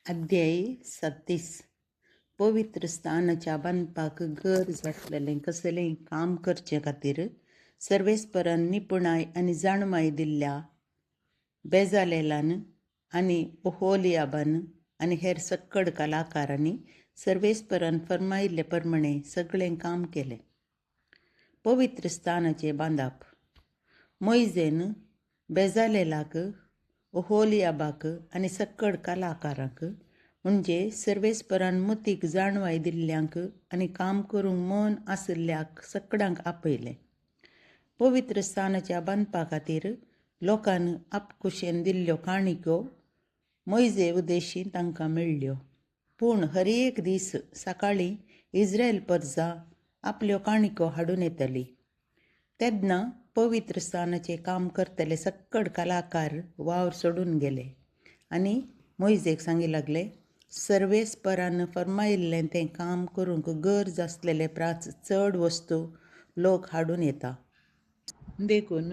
अध्याय 36 पवित्र स्थानाच्या बांदपाक गरज आसलेलें कसलेंय काम करचे खातीर सर्वेस्परान निपुणाय आनी जाणवाय दिल्ल्या बेजालेलान आनी ओहोलियाबान आनी हेर सक्कड कलाकारांनी सर्वेस्परान फर्मायिल्ले प्रमाणे सगळें काम केलें. पवित्र स्थानाचे बांदप मोइजेन बेजालेलाक, ओहोलियाबाक आनी सक्कड कलाकारांक म्हणजे सर्वेस्परान मतीक जाणवाय दिल्ल्यांक आनी काम करूंक मन आशिल्ल्याक सगळ्यांक आपयलें. पवित्र स्थानाच्या बांदपा खातीर लोकान आपकुशेन दिल्ल्यो काणिक्यो मोइजे उदेशी तांकां मेळ्ळ्यो. पूण हर एक दीस सकाळीं इस्रायल प्रजा आपल्यो काणिक्यो हाडून येतली. तेन्ना पवित्र स्थानाचें काम करतले सक्कड कलाकार वावर सोडून गेले आनी मोइजेक सांगी लागले, सर्वेस्परान फर्मायिल्लें तें काम करूंक गरज आसलेले प्राच चड वस्तू लोक हाडून येता. देखून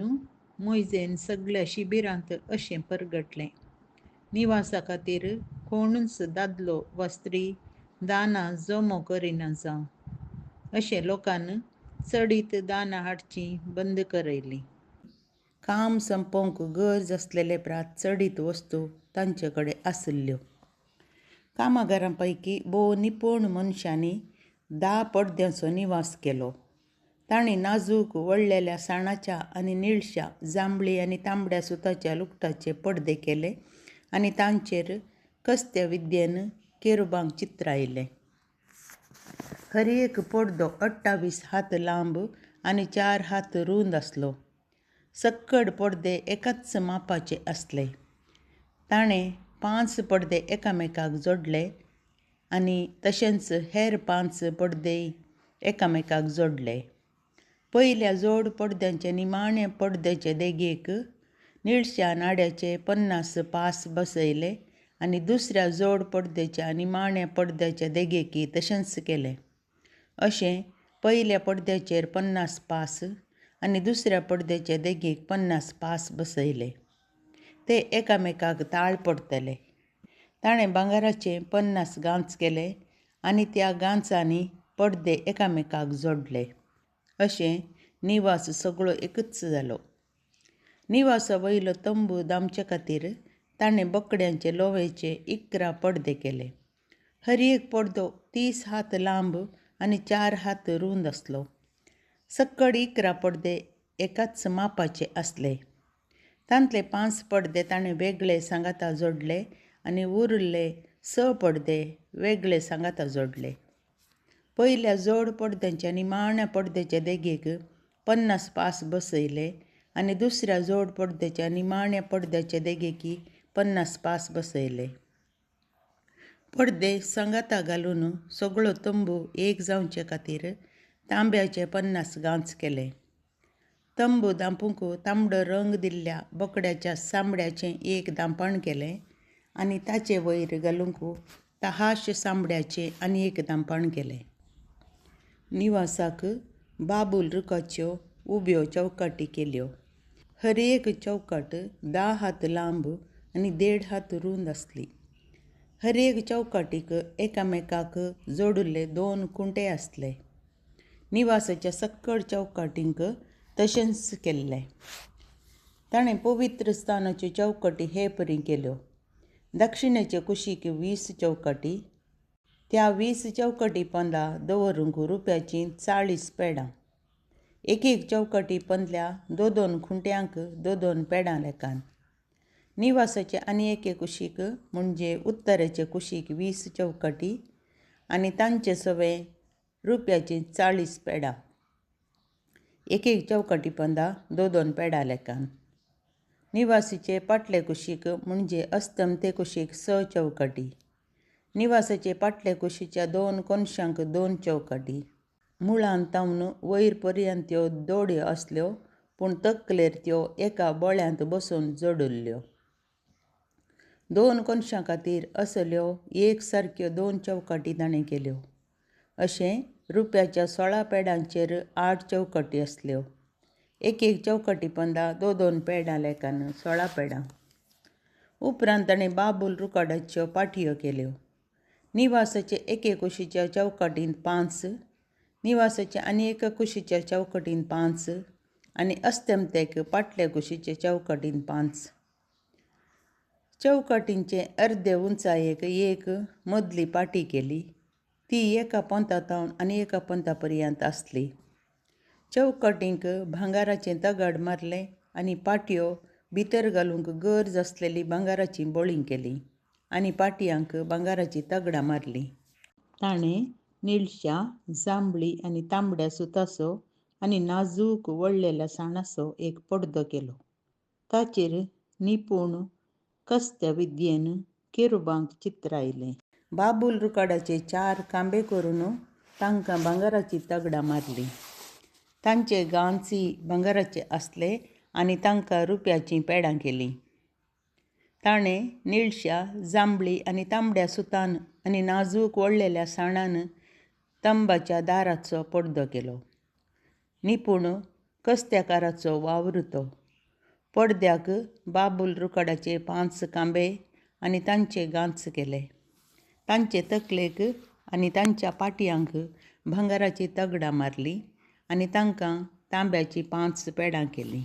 मोइजेन सगळ्या शिबिरांत अशें परगटलें, निवासा खातीर कोणूच दादलो वा स्त्री दानां जमो करिना जावं. अशें लोकान चडीत दानां हाडचीं बंद करयलीं. काम संपोवंक गरज आसलेले प्रात चडीत वस्तू तांचे कडेन आशिल्ल्यो. कामगारां पैकी भोव निपुण मनशांनी 10 पडद्यांचो निवास केलो. तांणी नाजूक वळलेल्या साणाच्या आनी निळश्या, जांबळी आनी तांबड्या सुताच्या लुगटाचे पडदे केले आनी तांचेर कस्त्या विद्येन केरुबांक चित्रायले. हर एक पडदो 28 हात लांब आनी 4 हात रुंद आसलो. सक्कड पडदे एकाच मापाचे आसले. ताणें 5 पडदे एकामेकाक जोडले आनी तशेंच हेर 5 पडदेय एकामेकाक जोडले. पयल्या जोड पडद्यांचे निमाणे पडद्याचे देगेक निळश्या नाड्याचे 50 पास बसयले आनी दुसऱ्या जोड पडद्याच्या निमाण्या पडद्याच्या देगेकी तशेंच केलें. अशें पयल्या पडद्याचेर 50 पास आनी दुसऱ्या पडद्याच्या देगेक 50 पास बसयले. ते एकामेकाक ताळ पडटले. ताणें भांगाराचे 50 गांच केले आनी त्या गांचांनी पडदे एकामेकाक जोडले. अशें निवास सगळो एकच जालो. निवासा वयलो तंबू दामचे खातीर ताणें बोकड्यांचे लोवेचे 11 पडदे केले. हर एक पडदो 30 हात लांब आनी 4 हात रुंद आसलो. सक्कड 11 पडदे एकाच मापाचे आसले. तांतले 5 पडदे ताणें वेगळे सांगाता जोडले आनी उरिल्ले 6 पडदे वेगळे सांगाता जोडले. पयल्या जोड पडद्यांच्या निमाण्या पडद्याच्या देगेक 50 पास बसयले आनी दुसऱ्या जोड पडद्याच्या निमाण्या पडद्याच्या देगेकी 50 पास बसयले. पडदे सांगाता घालून सगळो तंबू एक जावचे खातीर तांब्याचे 50 गांच केले. तंबू दांपूंक तांबडो रंग दिल्ल्या बोकड्याच्या चामड्याचें एक दांपण केलें आनी ताचे वयर घालूंक तहाश चामड्याचें आनी एक दांपण केलें. निवासाक बाबूल रुखाच्यो उब्यो चौकाटी केल्यो. हर एक चौकाट 10 हात लांब आनी 1.5 हात रुंद आसली. हर एक चौकाटीक एकामेकाक जोडुल्ले 2 खुंटे आसले. निवासाच्या सक्कड चौकाटींक तशेंच केल्लें. ताणें पवित्र स्थानाच्यो चौकटी हे परी केल्यो. दक्षिणेचे कुशीक 20 चौकटी. त्या 20 चौकटी पंदा दवरूंक रुप्याचीं 40 पेडां. एक चौकटी पंदल्या 2 खुंट्यांक 2 पेडां लेखान. निवासाचे आनी एक कुशीक म्हणजे उत्तरेचे कुशीक 20 चौकटी आनी तांचे सवें रुप्याचीं 40 पेडां. एक चौकटी पंदा 2 पेडां लेखान. निवासीचे फाटले कुशीक म्हणजे अस्तम ते कुशीक 6 चौकटी. निवासाचे फाटले कुशीच्या 2 कोनशांक 2 चौकटी. मुळान तावन वयर पर्यंत्यो दोड्यो आसल्यो पूण तकलेर त्यो एका बोळ्यांत बसोवन जोडुल्ल्यो. 2 कोनशां खातीर असल्यो एक सारक्यो 2 चौकटी ताणें केल्यो. अशें रुप्याच्या 16 पेडांचेर 8 चौकटी आसल्यो. एक चौकटी पंदा 2 पेडां लेखान 16 पेडां. उपरांत ताणें बाबूल रुकाडाच्यो पाटयो केल्यो. निवासाचे एके कुशीच्या चौकटींत 5, निवासाचे आनी एका कुशीच्या चौकटींत 5 आनी अस्तंतेक फाटल्या कुशीचे चौकटींत 5. चौकटींचे अर्दे उंचायेक एक मदली पाटी केली. ती एका पोंतातावन आनी एका पोंता पर्यंत आसली. चौकटींक भांगाराचें तगड मारलें आनी पाटयो भितर घालूंक गरज आसलेली भांगाराची बोळीं केली आनी पाटयांक भांगाराची तगडां मारलीं. ताणें निळशा, जांबळी आनी तांबड्या सुताचो आनी नाजूक वळलेल्या साणाचो एक पडदो केलो. ताचेर निपूण कस्त्या विद्येन केरुबांक चित्र आयलें. बाबूल रुकाडाचे 4 खांबे करून तांकां भांगाराची तगडां मारलीं. तांचे गांचय भांगाराचे आसले आनी तांकां रुप्याचीं पेडां केलीं. ताणें निळशा, जांबळी आनी तांबड्या सुतान आनी नाजूक वळलेल्या साणान तंबाच्या दाराचो पडदो केलो. निपूण कस्त्याकाराचो वावर तो. पडद्याक बाबूल रुकाडाचे 5 खांबे आनी तांचे गांच केले. तांचे तकलेक आनी तांच्या पाटयांक भांगाराची तगडां मारलीं आनी तांकां तांब्याचीं 5 पेडां केलीं.